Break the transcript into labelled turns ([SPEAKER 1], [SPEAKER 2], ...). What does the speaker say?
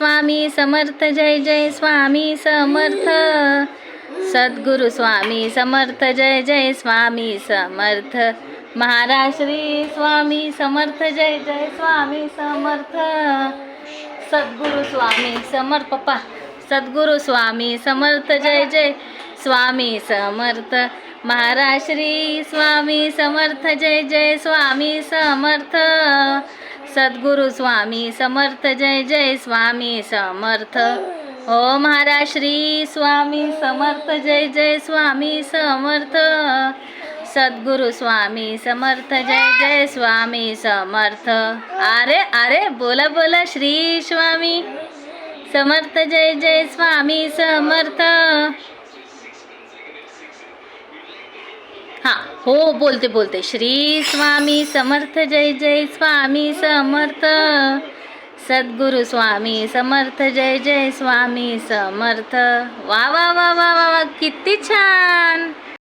[SPEAKER 1] स्वामी समर्थ, जय जय स्वामी समर्थ. सद्गुरु स्वामी समर्थ, जय जय स्वामी समर्थ. महाराज श्री स्वामी समर्थ, जय जय स्वामी समर्थ. सद्गुरु स्वामी समर्थ. पप्पा सद्गुरु स्वामी समर्थ, जय जय स्वामी समर्थ. महाराज श्री स्वामी समर्थ, जय जय स्वामी समर्थ. सद्गुरु स्वामी समर्थ, जय जय स्वामी समर्थ. ओ महाराज श्री स्वामी समर्थ, जय जय स्वामी समर्थ. सद्गुरु स्वामी समर्थ, जय जय स्वामी समर्थ. अरे अरे बोला बोला श्री स्वामी समर्थ, जय जय स्वामी समर्थ. हां हो बोलते बोलते श्री स्वामी समर्थ, जय जय स्वामी समर्थ. सद्गुरु स्वामी समर्थ, जय जय स्वामी समर्थ. वा वा वा वा वा किती छान.